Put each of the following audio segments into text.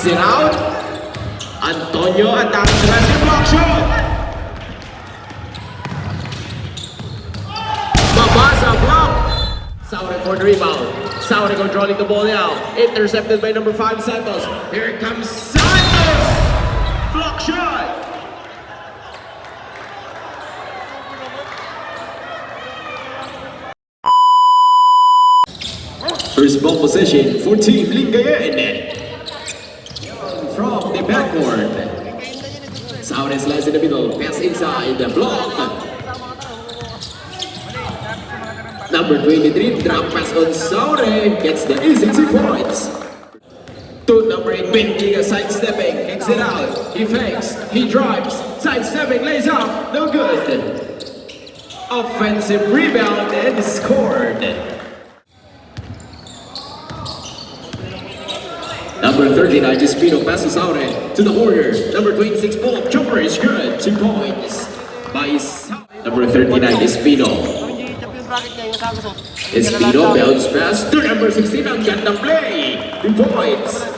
It out. Antonio attacks the basket, block shot. Mabasa block. Saure for the rebound. Saure controlling the ball now. Intercepted by number 5 Santos. Here comes Santos. Block shot. First ball possession for Team Lingayen. From the backcourt. Saure slides in the middle. Pass inside. The block. Number 23, drop pass on Saure. Gets the easy 2 points. To number 8, Bendiga sidestepping. Kicks it out. He fakes. He drives. Sidestepping. Lays up. No good. Offensive rebound and scored. Number 39, Despino passes out to the Warrior. Number 26, pull-up jumper is good. 2 points by number 39, Despino. Despino bounce pass to number 16, ang gandang play. 2 points.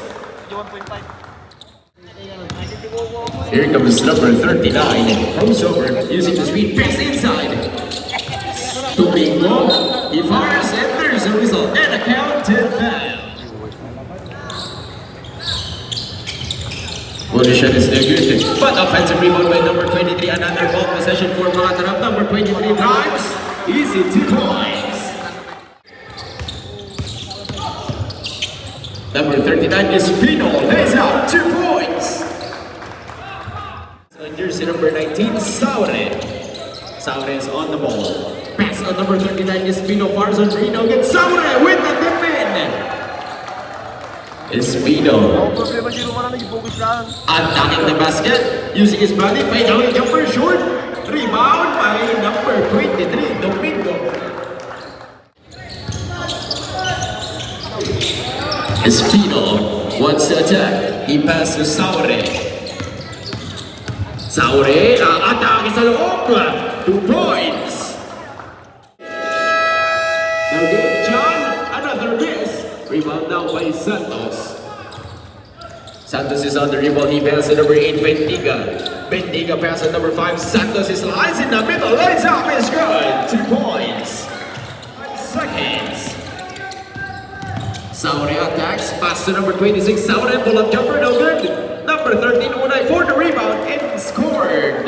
Here comes number 39, comes over using the screen, pass inside. To Bingo, he fires and there's a result and a counted foul. Well, the shot is no good, but offensive rebound by number 23. Another ball possession for Mangatarem. Number 23 times. Easy 2 points. Number 39 is Pino. Lays out 2 points. On jersey number 19, Saure. Saure is on the ball. Pass on number 39 is Pino. Fars on Reno. Gets Saure with the dip in. Espino attacking the basket using his body, fade away jumper short, rebound by number 23, Domingo. Espino wants to attack, he passes to Saure. Saure atake sa loob, 2 points. No good, John, another miss. Rebound down by Santos. Santos is on the rebound. He passes number 8, Bendiga. Bendiga passes number 5. Santos is lies in the middle. Lays up is good. 2 points. 5 seconds. Saure attacks. Pass to number 26. Saure pull-up jumper. No good. Number 13, Unay for the rebound and scored.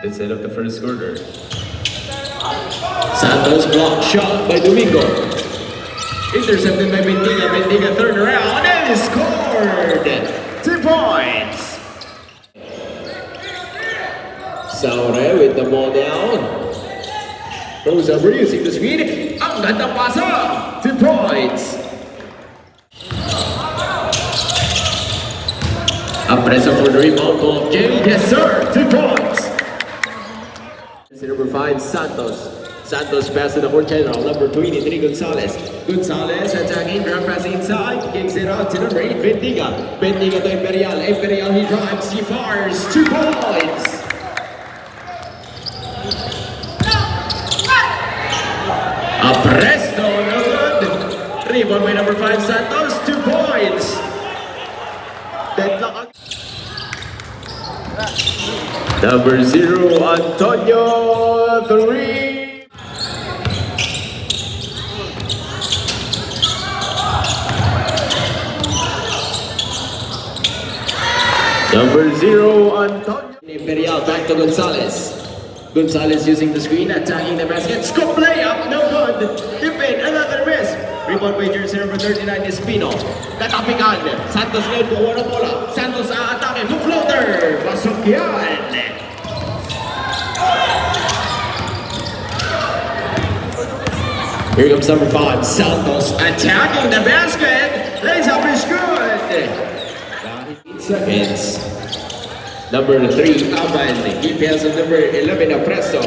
Let's set up the first quarter. Santos block shot by Domingo. Intercepted by Bendiga. Bendiga turn around and scored. 2 points. Saure with the ball down. Goes over using the screen. Ang gandang pasa. 2 points. Apreso for the rebound of Jay. Yes sir. 2 points. Number 5, Santos. Santos pass to the court general. Number 23, Gonzalez. Gonzalez attacking, grab pass inside. Kicks it out to number 8, Bendiga. Bendiga to Imperial. Imperial, he drives, he fires. 2 points. Apresto, no good. Rebound by number 5, Santos. 2 points. Deadlock. Number 0, Antonio, 3. Number 0, Antonio. Imperial back to Gonzalez. Gonzalez using the screen, attacking the basket. Scoop layup, no good. Dip in, another miss. Rebound by jersey number 39 is Pino. Katapikan. Santos ngayon kuha ng bola. Santos atake. Hook floater. Pasok yan. Here comes number 5. Santos attacking the basket. Lays up is good. 8 seconds. Number 3, Aban. He passes number 11, Apresto.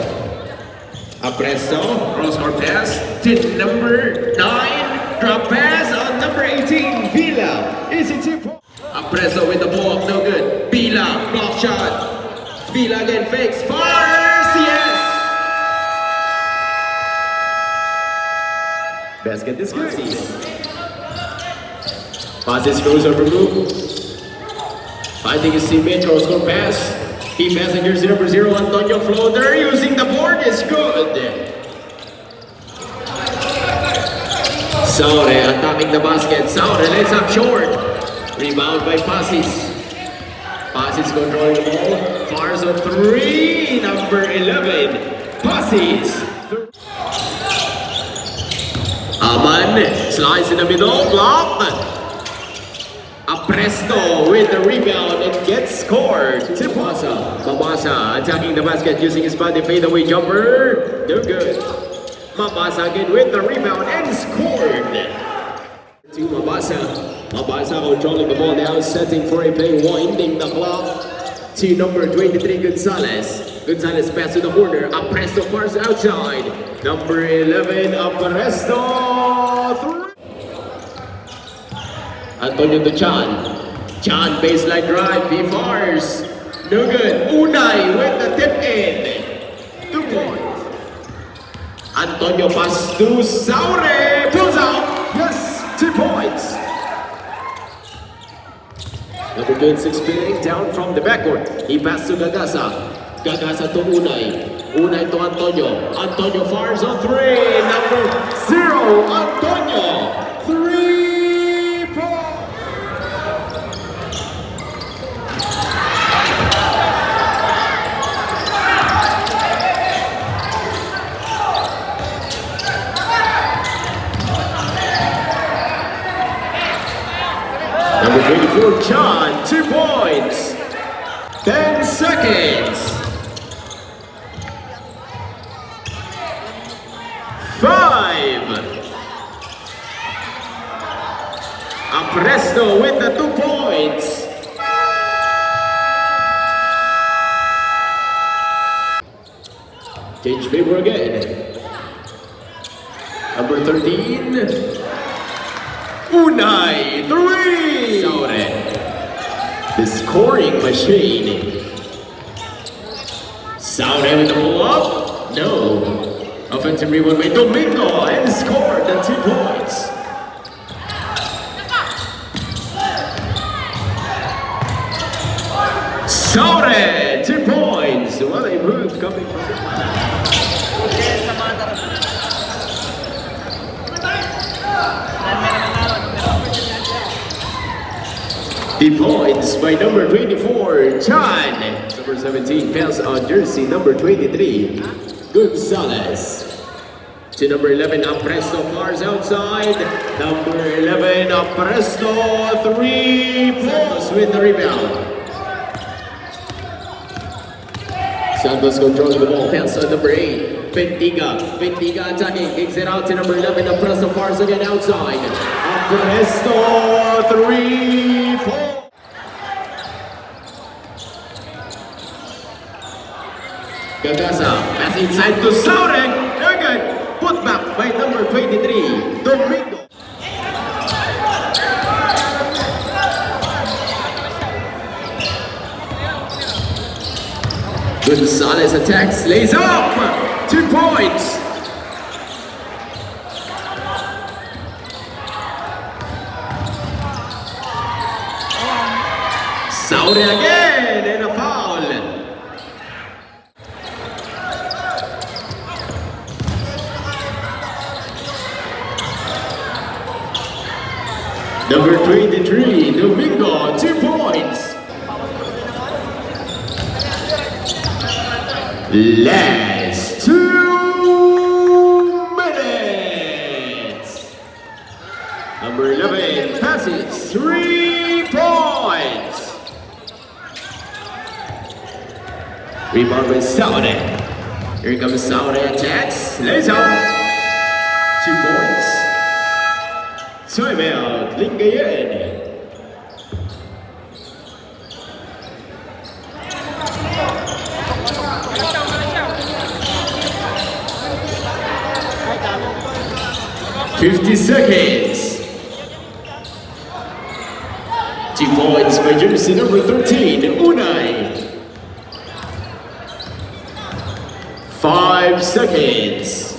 Apresto, cross-court pass to number 9. Drop pass on number 18, Villa. Easy 2 points. Apresto with the ball up, no good. Villa, block shot. Villa again fakes, fires, yes! Basket is good. Passes goes over move. Fighting his teammate, cross-court pass. He passes jersey number 0, Antonio floater, using the board is good. Saure attacking the basket. Saure lays up short. Rebound by Passes. Passes controlling the ball. Fires on 3, number 11. Passes. Aman slides in the middle, block. Apresto with the rebound and gets scored. Mabasa attacking the basket using his body fadeaway jumper. No good. Mabasa again with the rebound and scored. To Mabasa. Mabasa controlling the ball now, setting for a play, winding the clock. To number 23, Gonzalez. Gonzalez pass to the corner. Apresto fires outside. Number 11, Apresto. Antonio to Chan. Chan baseline drive. He fires. No good. Unay with the tip in. 2 points. Antonio pass to Saure. Pulls out. Yes, 2 points. Number 26 spinning down from the backcourt. He passed to Gagasa. Gagasa to Unay. Unay to Antonio. Antonio fires on 3. Number 0, Antonio. 3 points. Number 24, John, 2 points. 10 seconds. 5. Apresto with the 2 points. Change favor again. Number 13. Unay, 3! Saure, the scoring machine. Saure with the pull-up? No. Offensive rebound by Domingo and scored the 2 points. Saure, 2 points. What a move coming from the 3 points by number 24, Chan. Number 17 pass on jersey number 23, Gonzalez. To number 11, Apresto fires outside. Number 11, Apresto, 3 points with the rebound. Santos controlling the ball, pass on number 8, Bentiga. Bentiga attacking, kicks it out to number 11, Apresto fires again outside. Apresto, 3 points. Gagasa, pass inside to Saure. Very good. Put back by number 23, Domingo. Gonzalez attacks, lays up. 2 points. Saure again and a foul. Number 23, Domingo, 2 points. Last 2 minutes. Number 11 passes, 3 points. Rebound by Saure. Here comes Saure attacks, lays up. 2 points. Timeout, Lingayen. $50 seconds. 2 points by jersey number 13, Unay. 5 seconds.